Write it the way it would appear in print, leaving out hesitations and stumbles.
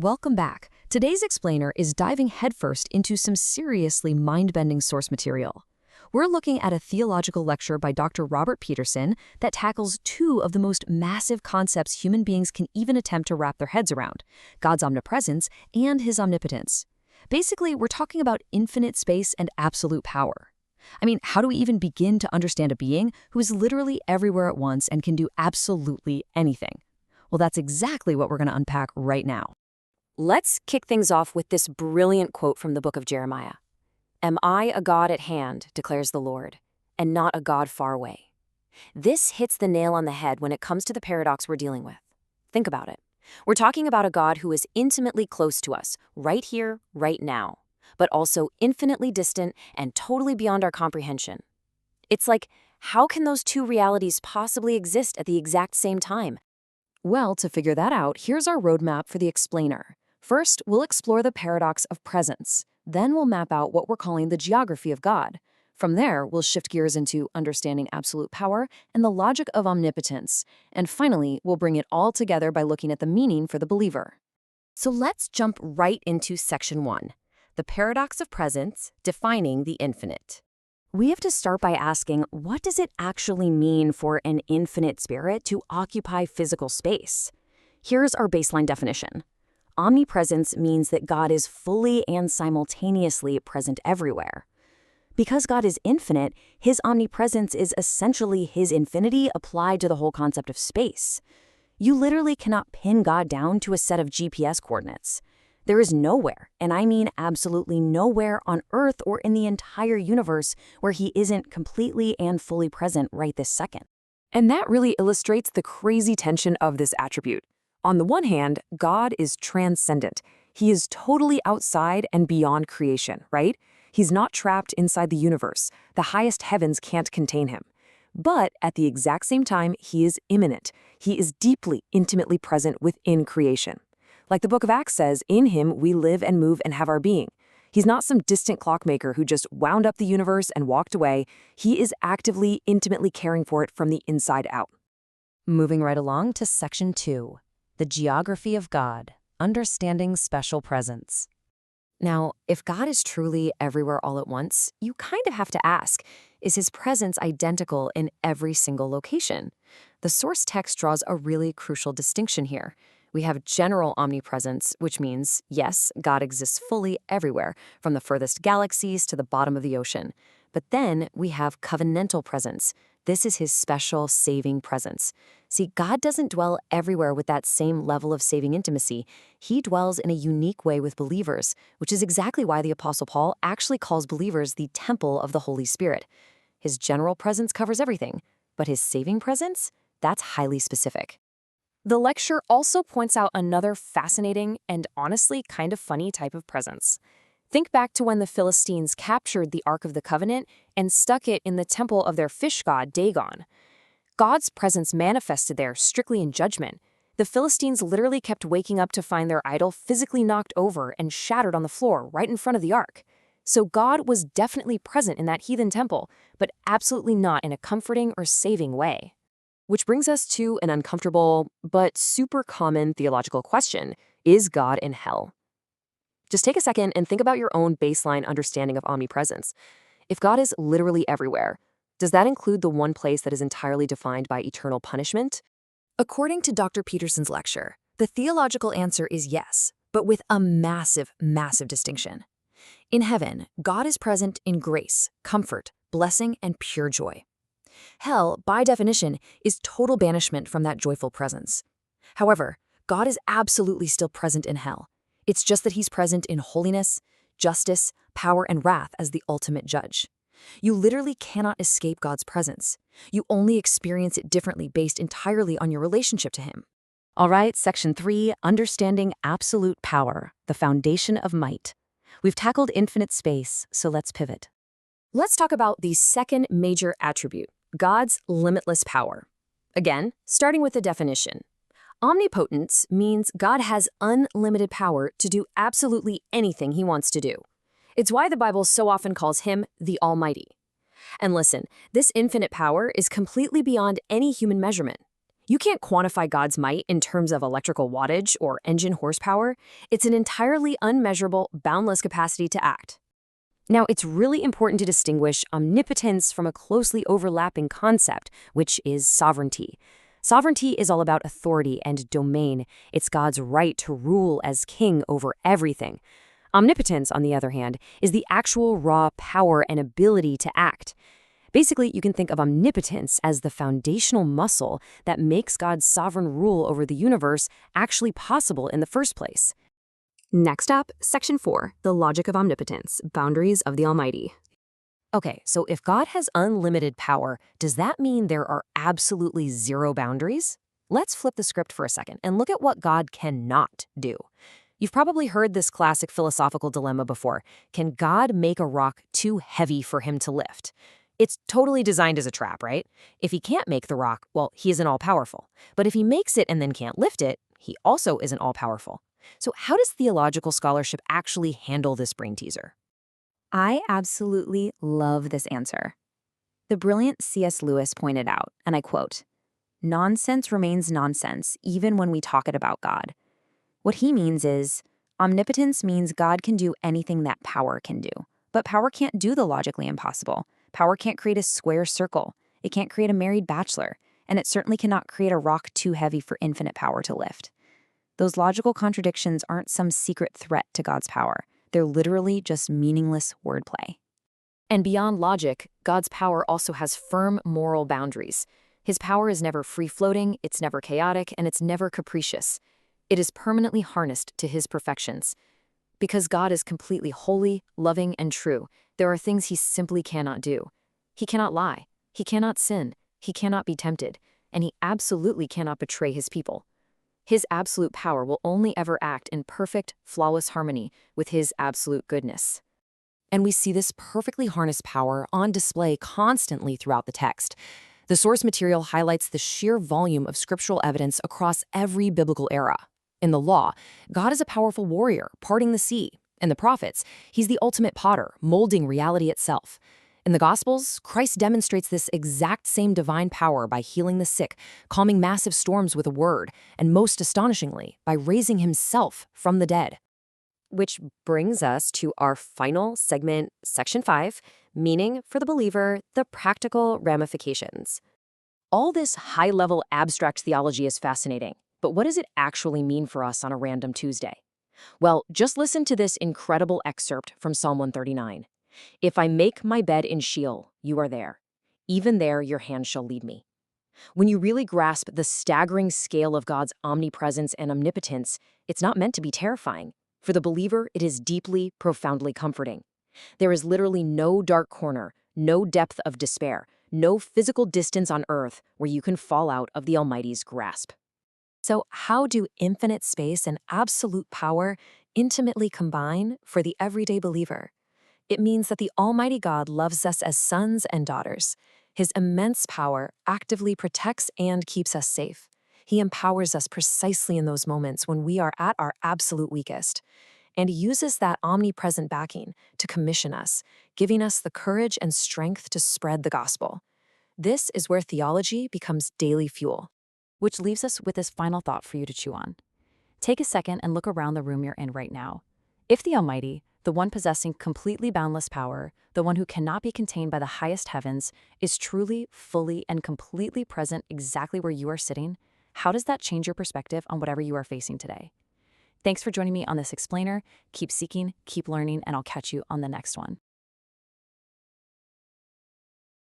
Welcome back. Today's explainer is diving headfirst into some seriously mind-bending source material. We're looking at a theological lecture by Dr. Robert Peterson that tackles two of the most massive concepts human beings can even attempt to wrap their heads around: God's omnipresence and his omnipotence. Basically, we're talking about infinite space and absolute power. I mean, how do we even begin to understand a being who is literally everywhere at once and can do absolutely anything? Well, that's exactly what we're going to unpack right now. Let's kick things off with this brilliant quote from the book of Jeremiah. "Am I a God at hand, declares the Lord, and not a God far away?" This hits the nail on the head when it comes to the paradox we're dealing with. Think about it. We're talking about a God who is intimately close to us, right here, right now, but also infinitely distant and totally beyond our comprehension. It's like, how can those two realities possibly exist at the exact same time? Well, to figure that out, here's our roadmap for the explainer. First, we'll explore the paradox of presence. Then we'll map out what we're calling the geography of God. From there, we'll shift gears into understanding absolute power and the logic of omnipotence. And finally, we'll bring it all together by looking at the meaning for the believer. So let's jump right into section 1, the paradox of presence, defining the infinite. We have to start by asking, what does it actually mean for an infinite spirit to occupy physical space? Here's our baseline definition. Omnipresence means that God is fully and simultaneously present everywhere. Because God is infinite, his omnipresence is essentially his infinity applied to the whole concept of space. You literally cannot pin God down to a set of GPS coordinates. There is nowhere, and I mean absolutely nowhere on Earth or in the entire universe where he isn't completely and fully present right this second. And that really illustrates the crazy tension of this attribute. On the one hand, God is transcendent. He is totally outside and beyond creation, right? He's not trapped inside the universe. The highest heavens can't contain him. But at the exact same time, he is immanent. He is deeply, intimately present within creation. Like the book of Acts says, in him we live and move and have our being. He's not some distant clockmaker who just wound up the universe and walked away. He is actively, intimately caring for it from the inside out. Moving right along to section 2, the geography of God, understanding special presence. Now, if God is truly everywhere all at once, you kind of have to ask, is his presence identical in every single location? The source text draws a really crucial distinction here. We have general omnipresence, which means, yes, God exists fully everywhere, from the furthest galaxies to the bottom of the ocean. But then we have covenantal presence. This is his special saving presence. See, God doesn't dwell everywhere with that same level of saving intimacy. He dwells in a unique way with believers, which is exactly why the Apostle Paul actually calls believers the temple of the Holy Spirit. His general presence covers everything, but his saving presence, that's highly specific. The lecture also points out another fascinating and honestly kind of funny type of presence. Think back to when the Philistines captured the Ark of the Covenant and stuck it in the temple of their fish god Dagon. God's presence manifested there strictly in judgment. The Philistines literally kept waking up to find their idol physically knocked over and shattered on the floor right in front of the Ark. So God was definitely present in that heathen temple, but absolutely not in a comforting or saving way. Which brings us to an uncomfortable but super common theological question: is God in hell? Just take a second and think about your own baseline understanding of omnipresence. If God is literally everywhere, does that include the one place that is entirely defined by eternal punishment? According to Dr. Peterson's lecture, the theological answer is yes, but with a massive, massive distinction. In heaven, God is present in grace, comfort, blessing, and pure joy. Hell, by definition, is total banishment from that joyful presence. However, God is absolutely still present in hell. It's just that he's present in holiness, justice, power, and wrath as the ultimate judge. You literally cannot escape God's presence. You only experience it differently based entirely on your relationship to him. All right, section 3, understanding absolute power, the foundation of might. We've tackled infinite space, so let's pivot. Let's talk about the second major attribute, God's limitless power. Again, starting with the definition. Omnipotence means God has unlimited power to do absolutely anything he wants to do. It's why the Bible so often calls him the Almighty. And listen, this infinite power is completely beyond any human measurement. You can't quantify God's might in terms of electrical wattage or engine horsepower. It's an entirely unmeasurable, boundless capacity to act. Now, it's really important to distinguish omnipotence from a closely overlapping concept, which is sovereignty. Sovereignty is all about authority and domain. It's God's right to rule as king over everything. Omnipotence, on the other hand, is the actual raw power and ability to act. Basically, you can think of omnipotence as the foundational muscle that makes God's sovereign rule over the universe actually possible in the first place. Next up, Section 4, the logic of omnipotence, boundaries of the Almighty. Okay, so if God has unlimited power, does that mean there are absolutely zero boundaries? Let's flip the script for a second and look at what God cannot do. You've probably heard this classic philosophical dilemma before. Can God make a rock too heavy for him to lift? It's totally designed as a trap, right? If he can't make the rock, well, he isn't all-powerful. But if he makes it and then can't lift it, he also isn't all-powerful. So how does theological scholarship actually handle this brain teaser? I absolutely love this answer. The brilliant C.S. Lewis pointed out, and I quote, "Nonsense remains nonsense even when we talk it about God." What he means is, omnipotence means God can do anything that power can do. But power can't do the logically impossible. Power can't create a square circle. It can't create a married bachelor. And it certainly cannot create a rock too heavy for infinite power to lift. Those logical contradictions aren't some secret threat to God's power. They're literally just meaningless wordplay. And beyond logic, God's power also has firm moral boundaries. His power is never free-floating, it's never chaotic, and it's never capricious. It is permanently harnessed to his perfections. Because God is completely holy, loving, and true, there are things he simply cannot do. He cannot lie, he cannot sin, he cannot be tempted, and he absolutely cannot betray his people. His absolute power will only ever act in perfect, flawless harmony with his absolute goodness. And we see this perfectly harnessed power on display constantly throughout the text. The source material highlights the sheer volume of scriptural evidence across every biblical era. In the law, God is a powerful warrior, parting the sea. In the prophets, he's the ultimate potter, molding reality itself. In the Gospels, Christ demonstrates this exact same divine power by healing the sick, calming massive storms with a word, and most astonishingly, by raising himself from the dead. Which brings us to our final segment, Section 5, meaning for the believer, the practical ramifications. All this high-level abstract theology is fascinating, but what does it actually mean for us on a random Tuesday? Well, just listen to this incredible excerpt from Psalm 139. "If I make my bed in Sheol, you are there. Even there your hand shall lead me." When you really grasp the staggering scale of God's omnipresence and omnipotence, it's not meant to be terrifying. For the believer, it is deeply, profoundly comforting. There is literally no dark corner, no depth of despair, no physical distance on earth where you can fall out of the Almighty's grasp. So how do infinite space and absolute power intimately combine for the everyday believer? It means that the Almighty God loves us as sons and daughters. His immense power actively protects and keeps us safe. He empowers us precisely in those moments when we are at our absolute weakest, and uses that omnipresent backing to commission us, giving us the courage and strength to spread the gospel. This is where theology becomes daily fuel. Which leaves us with this final thought for you to chew on. Take a second and look around the room you're in right now. If the Almighty, the one possessing completely boundless power, the one who cannot be contained by the highest heavens, is truly, fully, and completely present exactly where you are sitting, how does that change your perspective on whatever you are facing today? Thanks for joining me on this explainer. Keep seeking, keep learning, and I'll catch you on the next one.